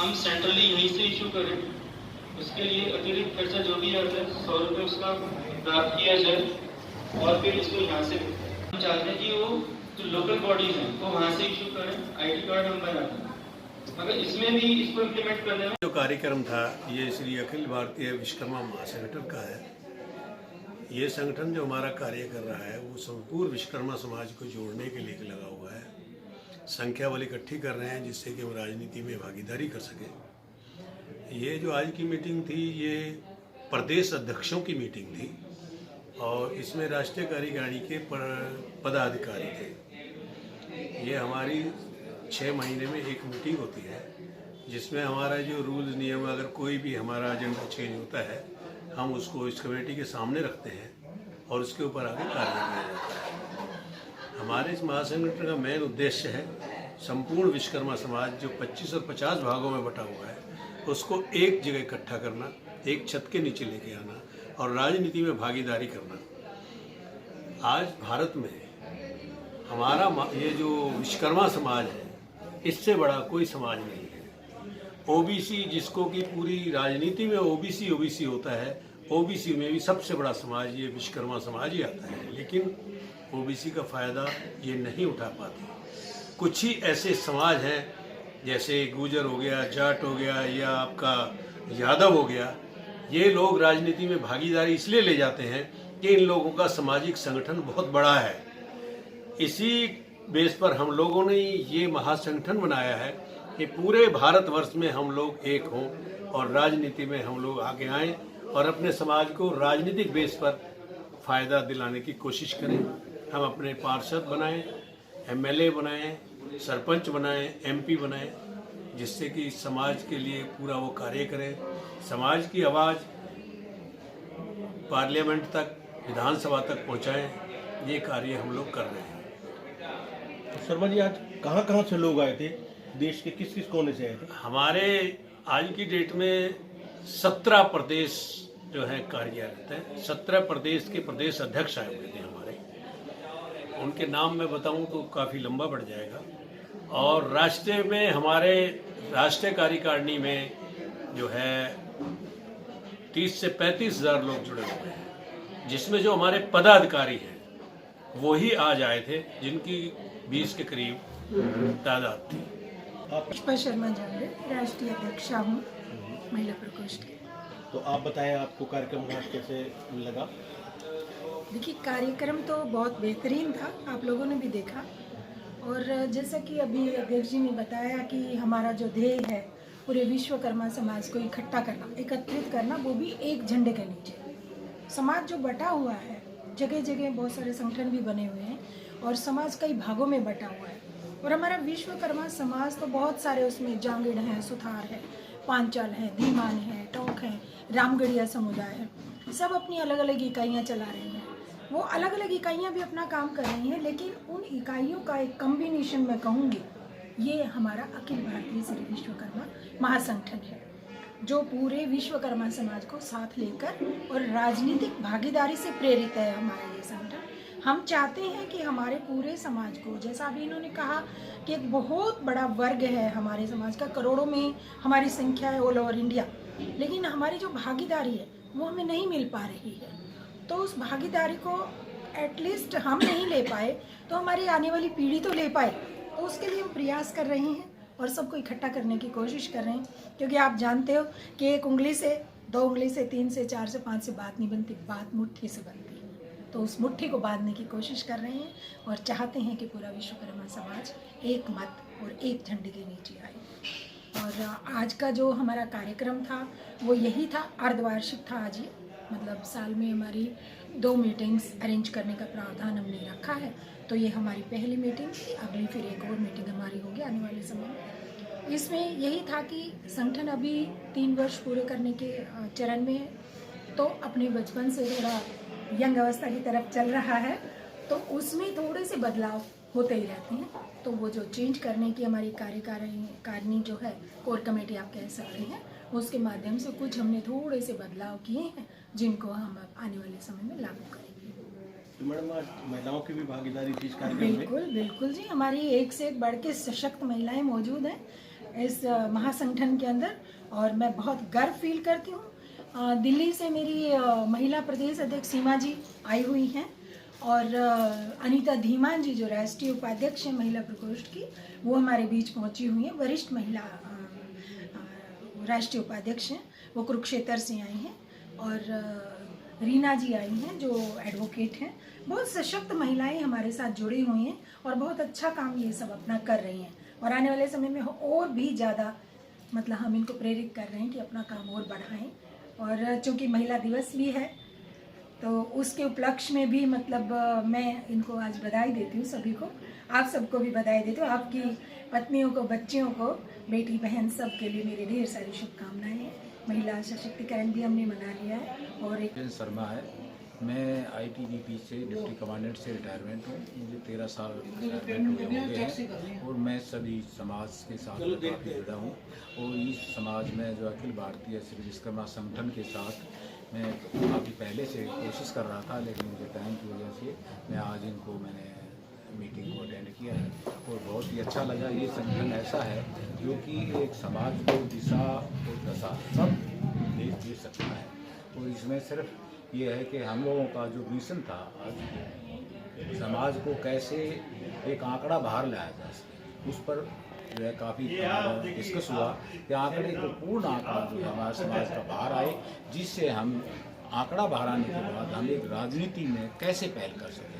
हम सेंट्रली यहीं से इशू करें, उसके लिए अतिरिक्त खर्चा जो भी आता है 100 रुपये उसका प्राप्त किया जाए और फिर इसको यहाँ से हम चाहते हैं कि वो जो लोकल बॉडीज हैं वो वहाँ से इशू करें, ID कार्ड हम बनाएं। मगर इसमें भी इसको इम्प्लीमेंट करने में जो कार्यक्रम था ये श्री अखिल भारतीय विश्वकर्मा महासंगठन का है। ये संगठन जो हमारा कार्य कर रहा है वो संपूर्ण विश्वकर्मा समाज को जोड़ने के लिए लगा हुआ है। संख्या बल इकट्ठी कर रहे हैं जिससे कि हम राजनीति में भागीदारी कर सकें। ये जो आज की मीटिंग थी ये प्रदेश अध्यक्षों की मीटिंग थी और इसमें राष्ट्रीय कार्यकारिणी के पदाधिकारी थे। ये हमारी 6 महीने में एक मीटिंग होती है जिसमें हमारा जो रूल्स नियम, अगर कोई भी हमारा एजेंडा चेंज होता है हम उसको इस कमेटी के सामने रखते हैं और उसके ऊपर आगे कार्य किया जाता है। हमारे इस महासंगठन का मेन उद्देश्य है संपूर्ण विश्वकर्मा समाज जो 25 और 50 भागों में बटा हुआ है उसको एक जगह इकट्ठा करना, एक छत के नीचे लेके आना और राजनीति में भागीदारी करना। आज भारत में हमारा ये जो विश्वकर्मा समाज है इससे बड़ा कोई समाज नहीं है। ओबीसी जिसको कि पूरी राजनीति में ओबीसी होता है, ओबीसी में भी सबसे बड़ा समाज ये विश्वकर्मा समाज ही आता है, लेकिन ओबीसी का फायदा ये नहीं उठा पाते। कुछ ही ऐसे समाज हैं जैसे गुर्जर हो गया, जाट हो गया या आपका यादव हो गया, ये लोग राजनीति में भागीदारी इसलिए ले जाते हैं कि इन लोगों का सामाजिक संगठन बहुत बड़ा है। इसी बेस पर हम लोगों ने ये महासंगठन बनाया है कि पूरे भारतवर्ष में हम लोग एक हों और राजनीति में हम लोग आगे आएं और अपने समाज को राजनीतिक बेस पर फायदा दिलाने की कोशिश करें। हम अपने पार्षद बनाएं, MLA बनाएं, सरपंच बनाएं, MP बनाएं, जिससे कि समाज के लिए पूरा वो कार्य करें। समाज की आवाज़ पार्लियामेंट तक, विधानसभा तक पहुंचाएं। ये कार्य हम लोग कर रहे हैं। शर्मा जी, आज कहाँ से लोग आए थे? देश के किस किस कोने से आए थे? हमारे आज की डेट में 17 प्रदेश जो है कार्यरत हैं। 17 प्रदेश के प्रदेश अध्यक्ष आए हुए थे हमारे। उनके नाम मैं बताऊं तो काफ़ी लंबा बढ़ जाएगा। और राष्ट्रीय में हमारे राष्ट्रीय कार्यकारिणी में जो है 30 से 35 हज़ार लोग जुड़े हुए हैं, जिसमें जो हमारे पदाधिकारी हैं वही आज आए थे, जिनकी 20 के करीब तादाद थी। पुष्पा शर्मा जांगड़े, राष्ट्रीय अध्यक्षा हूँ महिला प्रकोष्ठ के। तो आप बताएं, आपको कार्यक्रम आज कैसे लगा? देखिए, कार्यक्रम तो बहुत बेहतरीन था, आप लोगों ने भी देखा। और जैसा कि अभी अध्यक्ष जी ने बताया कि हमारा जो ध्येय है पूरे विश्वकर्मा समाज को इकट्ठा करना, एकत्रित करना, वो भी एक झंडे के नीचे। समाज जो बटा हुआ है, जगह जगह बहुत सारे संगठन भी बने हुए हैं और समाज कई भागों में बटा हुआ है। और हमारा विश्वकर्मा समाज तो बहुत सारे, उसमें जांगड़ हैं, सुथार है, पांचाल है, धीमान है, टोंक है, रामगढ़िया समुदाय है, सब अपनी अलग अलग इकाइयाँ चला रहे हैं। वो अलग अलग इकाइयाँ भी अपना काम कर रही हैं, लेकिन उन इकाइयों का एक कम्बिनेशन मैं कहूँगी, ये हमारा अखिल भारतीय श्री विश्वकर्मा महासंगठन है, जो पूरे विश्वकर्मा समाज को साथ लेकर और राजनीतिक भागीदारी से प्रेरित है हमारा ये संगठन। हम चाहते हैं कि हमारे पूरे समाज को, जैसा अभी इन्होंने कहा कि एक बहुत बड़ा वर्ग है हमारे समाज का, करोड़ों में हमारी संख्या है ऑल ओवर इंडिया, लेकिन हमारी जो भागीदारी है वो हमें नहीं मिल पा रही है। तो उस भागीदारी को एटलीस्ट हम नहीं ले पाए तो हमारी आने वाली पीढ़ी तो ले पाए। तो उसके लिए हम प्रयास कर रहे हैं और सबको इकट्ठा करने की कोशिश कर रहे हैं, क्योंकि आप जानते हो कि एक उंगली से, 2 उंगली से, 3 से, 4 से, 5 से बात नहीं बनती, बात मुट्ठी से बनती है। तो उस मुट्ठी को बांधने की कोशिश कर रहे हैं और चाहते हैं कि पूरा विश्वकर्मा समाज एक मत और एक झंडे के नीचे आए। और आज का जो हमारा कार्यक्रम था वो यही था, अर्धवार्षिक था आज ये, मतलब साल में हमारी 2 मीटिंग्स अरेंज करने का प्रावधान हमने रखा है। तो ये हमारी पहली मीटिंग थी, अगली फिर एक और मीटिंग हमारी होगी आने वाले समय में। इसमें यही था कि संगठन अभी 3 वर्ष पूरे करने के चरण में है, तो अपने बचपन से थोड़ा यंग अवस्था की तरफ चल रहा है, तो उसमें थोड़े से बदलाव होते ही रहते हैं। तो वो जो चेंज करने की हमारी कार्यकारिणी जो है, कोर कमेटी आप कह सकते हैं, उसके माध्यम से कुछ हमने थोड़े से बदलाव किए हैं जिनको हम आने वाले समय में लागू करेंगे। तो मैडम, आज महिलाओं की भी भागीदारी थी इस कार्यक्रम में? बिल्कुल बिल्कुल जी, हमारी एक से एक बढ़ के सशक्त महिलाएं मौजूद हैं। इस महासंगठन के अंदर, और मैं बहुत गर्व फील करती हूँ। दिल्ली से मेरी महिला प्रदेश अध्यक्ष सीमा जी आई हुई हैं, और अनीता धीमान जी जो राष्ट्रीय उपाध्यक्ष हैं महिला प्रकोष्ठ की, वो हमारे बीच पहुंची हुई हैं। वरिष्ठ महिला राष्ट्रीय उपाध्यक्ष हैं, वो कुरुक्षेत्र से आई हैं, और रीना जी आई हैं जो एडवोकेट हैं। बहुत सशक्त महिलाएं हमारे साथ जुड़ी हुई हैं और बहुत अच्छा काम ये सब अपना कर रही हैं, और आने वाले समय में और भी ज़्यादा मतलब हम इनको प्रेरित कर रहे हैं कि अपना काम और बढ़ाएं। और चूँकि महिला दिवस भी है तो उसके उपलक्ष्य में भी मतलब मैं इनको आज बधाई देती हूँ, सभी को, आप सबको भी बधाई देती हूँ। आपकी पत्नियों को, बच्चियों को, बेटी बहन सब के लिए मेरी ढेर सारी शुभकामनाएं हैं। महिला सशक्तिकरण भी हमने मना लिया है। और एक शर्मा है, मैं ITBP से डिप्टी कमांडेंट से रिटायरमेंट हूँ। मुझे 13 साल रिटायरमेंट हुए हैं और मैं सभी समाज के साथ काफ़ी जुड़ा हूँ। और इस समाज में जो अखिल भारतीय श्री विश्वकर्मा संगठन के साथ मैं काफ़ी पहले से कोशिश कर रहा था, लेकिन मुझे टाइम की वजह से मैं आज मैंने मीटिंग को अटेंड किया है और बहुत ही अच्छा लगा। ये संगठन ऐसा है जो कि एक समाज को दिशा और दशा सब दे सकता है। और इसमें सिर्फ ये है कि हम लोगों का जो मिशन था, आज समाज को कैसे एक आंकड़ा बाहर लाया जा सके, उस पर जो है काफ़ी डिस्कस हुआ कि आंकड़े को पूर्ण आंकड़ा जो है हमारे समाज का बाहर आए, जिससे हम आंकड़ा बाहर आने के बाद हम एक राजनीति में कैसे पहल कर सकें।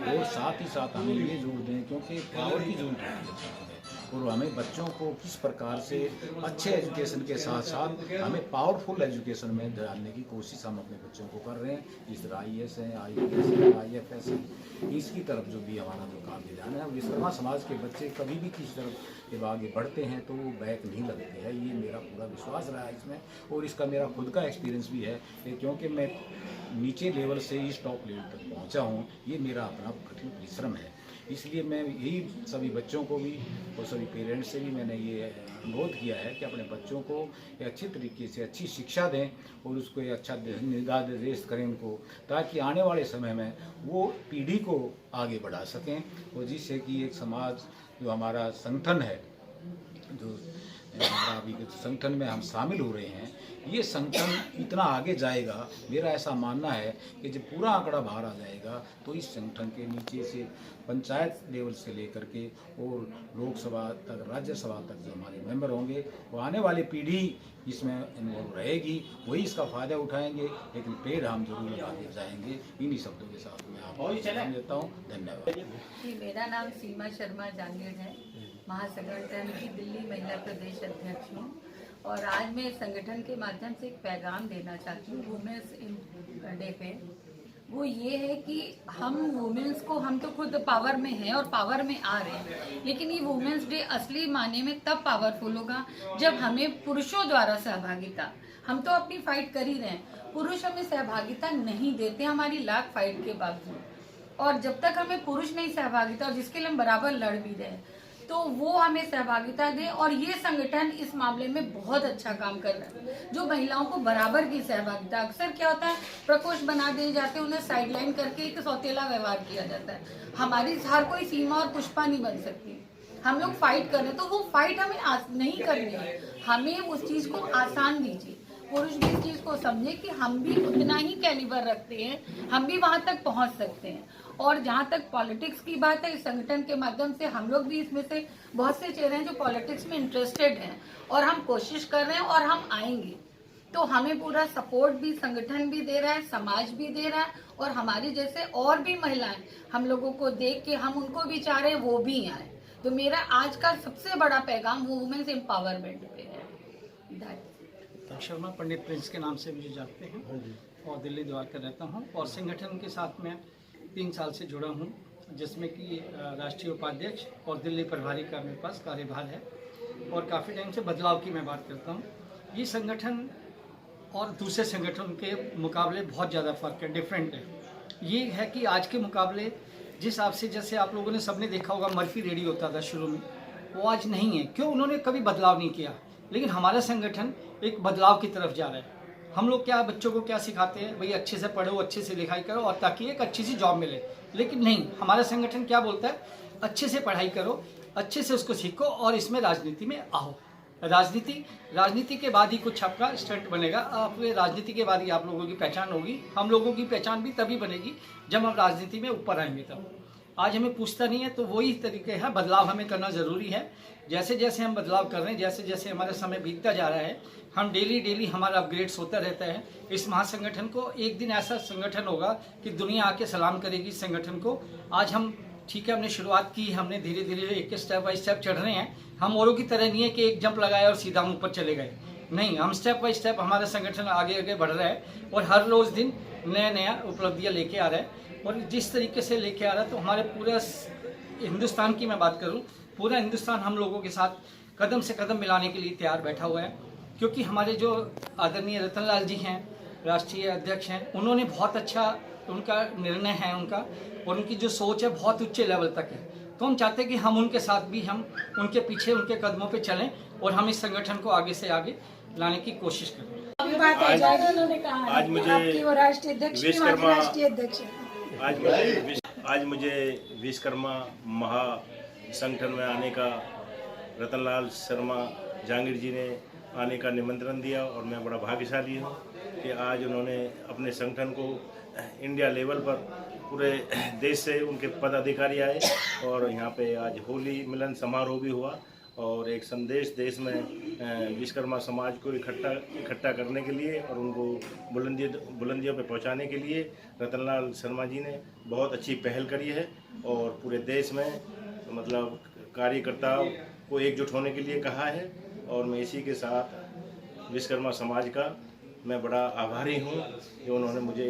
और साथ ही साथ हमें ये जोर दें, क्योंकि पावर की जरूरत है और हमें बच्चों को किस प्रकार से अच्छे एजुकेशन के साथ साथ हमें पावरफुल एजुकेशन में डालने की कोशिश हम अपने बच्चों को कर रहे हैं। जिस तरह IAS है, IPS है, IFS है, इसकी तरफ जो भी हमारा जो काम दिलाना है। विश्वकर्मा समाज के बच्चे कभी भी किसी तरफ जब आगे बढ़ते हैं तो वो बैक नहीं लगते हैं, ये मेरा पूरा विश्वास रहा है इसमें। और इसका मेरा खुद का एक्सपीरियंस भी है, क्योंकि मैं नीचे लेवल से इस टॉप लेवल तक पहुँचा हूँ। ये मेरा अपना कठिन परिश्रम है। इसलिए मैं यही सभी बच्चों को भी और सभी पेरेंट्स से भी मैंने ये अनुरोध किया है कि अपने बच्चों को अच्छी तरीके से अच्छी शिक्षा दें और उसको एक अच्छा निर्देश करें उनको, ताकि आने वाले समय में वो पीढ़ी को आगे बढ़ा सकें। और जिससे कि एक समाज जो हमारा संगठन है, जो हमारा अभी संगठन में हम शामिल हो रहे हैं, ये संगठन इतना आगे जाएगा। मेरा ऐसा मानना है कि जब पूरा आंकड़ा बाहर आ जाएगा तो इस संगठन के नीचे से पंचायत लेवल से लेकर के और लोकसभा तक, राज्यसभा तक जो हमारे मेंबर होंगे, वो आने वाली पीढ़ी इसमें इन्वॉल्व रहेगी, वही इसका फ़ायदा उठाएंगे। लेकिन पेड़ हम जरूर लगाते जाएंगे। इन्हीं शब्दों के साथ मैं आपको सलाम देता हूँ। धन्यवाद जी। मेरा नाम सीमा शर्मा जांगीर है, महासंगठन की दिल्ली महिला प्रदेश अध्यक्ष हूँ। और आज मैं संगठन के माध्यम से एक पैगाम देना चाहती हूँ वुमेन्स डे पे। वो ये है कि हम वुमेन्स को, हम तो खुद पावर में हैं और पावर में आ रहे हैं, लेकिन ये वुमेन्स डे असली माने में तब पावरफुल होगा जब हमें पुरुषों द्वारा सहभागिता, हम तो अपनी फाइट कर ही रहे हैं, पुरुष हमें सहभागिता नहीं देते हमारी लाख फाइट के बावजूद। और जब तक हमें पुरुष नहीं सहभागिता, और जिसके लिए हम बराबर लड़ भी रहे हैं, तो वो हमें सहभागिता दें। और ये संगठन इस मामले में बहुत अच्छा काम कर रहा है, जो महिलाओं को बराबर की सहभागिता। अक्सर क्या होता है, प्रकोष्ठ बना दिए जाते हैं, उन्हें साइडलाइन करके एक सौतेला व्यवहार किया जाता है। हमारी हर कोई सीमा और पुष्पा नहीं बन सकती। हम लोग फाइट कर रहे हैं तो वो फाइट हमें नहीं करनी है, हमें उस चीज को आसान दीजिए। पुरुष भी इस चीज को समझे कि हम भी उतना ही कैलिबर रखते हैं, हम भी वहां तक पहुंच सकते हैं। और जहां तक पॉलिटिक्स की बात है, इस संगठन के माध्यम से हम लोग भी इसमें से बहुत से चेहरे हैं जो पॉलिटिक्स में इंटरेस्टेड हैं, और हम कोशिश कर रहे हैं और हम आएंगे। तो हमें पूरा सपोर्ट भी संगठन भी दे रहा है, समाज भी दे रहा है, और हमारी जैसे और भी महिलाएं हम लोगों को देख के हम उनको भी चाह रहे हैं वो भी आए। तो मेरा आज का सबसे बड़ा पैगाम वो वुमेन्स एम्पावरमेंट पे है। शर्मा पंडित प्रिंस के नाम से मुझे जानते हैं और दिल्ली द्वारका रहता हूं, और संगठन के साथ मैं 3 साल से जुड़ा हूं, जिसमें कि राष्ट्रीय उपाध्यक्ष और दिल्ली प्रभारी का मेरे पास कार्यभार है। और काफ़ी टाइम से बदलाव की मैं बात करता हूं। ये संगठन और दूसरे संगठन के मुकाबले बहुत ज़्यादा फ़र्क है, डिफरेंट है। ये है कि आज के मुकाबले जिस हिसाब से, जैसे आप लोगों ने सबने देखा होगा मर्फी रेडियो होता था शुरू में, वो आज नहीं है। क्यों? उन्होंने कभी बदलाव नहीं किया। लेकिन हमारा संगठन एक बदलाव की तरफ जा रहा है। हम लोग क्या बच्चों को क्या सिखाते हैं, भाई अच्छे से पढ़ो, अच्छे से लिखाई करो और ताकि एक अच्छी सी जॉब मिले। लेकिन नहीं, हमारा संगठन क्या बोलता है, अच्छे से पढ़ाई करो, अच्छे से उसको सीखो और इसमें राजनीति में आओ। राजनीति के बाद ही कुछ आपका स्टंट बनेगा। आप राजनीति के बाद ही आप लोगों की पहचान होगी। हम लोगों की पहचान भी तभी बनेगी जब हम राजनीति में ऊपर आएंगे तब। आज हमें पूछता नहीं है, तो वही तरीके है, बदलाव हमें करना ज़रूरी है। जैसे जैसे हम बदलाव कर रहे हैं, जैसे जैसे हमारा समय बीतता जा रहा है, हम डेली हमारा अपग्रेड्स होता रहता है। इस महासंगठन को एक दिन ऐसा संगठन होगा कि दुनिया आके सलाम करेगी इस संगठन को। आज हम ठीक है, हमने शुरुआत की, हमने धीरे धीरे एक स्टेप बाय स्टेप चढ़ रहे हैं। हम औरों की तरह नहीं है कि एक जंप लगाया और सीधा हम ऊपर चले गए, नहीं, हम स्टेप बाय स्टेप हमारा संगठन आगे आगे बढ़ रहा है और हर रोज़ दिन नया उपलब्धियाँ लेके आ रहा है। और जिस तरीके से लेके आ रहा है, तो हमारे पूरे हिंदुस्तान की मैं बात करूँ, पूरा हिंदुस्तान हम लोगों के साथ कदम से कदम मिलाने के लिए तैयार बैठा हुआ है। क्योंकि हमारे जो आदरणीय रतनलाल जी हैं, राष्ट्रीय अध्यक्ष हैं, उन्होंने बहुत अच्छा उनका निर्णय है उनका, और उनकी जो सोच है बहुत उच्च लेवल तक है। तो हम चाहते हैं कि हम उनके साथ भी, हम उनके पीछे उनके कदमों पे चलें और हम इस संगठन को आगे से आगे लाने की कोशिश करें। अभी बात आ जाएगी, उन्होंने कहा है आज कि मुझे आपकी वो राष्ट्रीय अध्यक्ष की, वहाँ की राष्ट्रीय अध्यक्ष है। आज मुझे विश्वकर्मा महासंगठन में आने का रतनलाल शर्मा जहांगीर जी ने आने का निमंत्रण दिया और मैं बड़ा भाग्यशाली हूँ कि आज उन्होंने अपने संगठन को इंडिया लेवल पर पूरे देश से उनके पदाधिकारी आए और यहाँ पे आज होली मिलन समारोह भी हुआ और एक संदेश देश में विश्वकर्मा समाज को इकट्ठा करने के लिए और उनको बुलंदियों पे पहुँचाने के लिए रतनलाल शर्मा जी ने बहुत अच्छी पहल करी है और पूरे देश में मतलब कार्यकर्ताओं को एकजुट होने के लिए कहा है। और मैं इसी के साथ विश्वकर्मा समाज का मैं बड़ा आभारी हूँ कि उन्होंने मुझे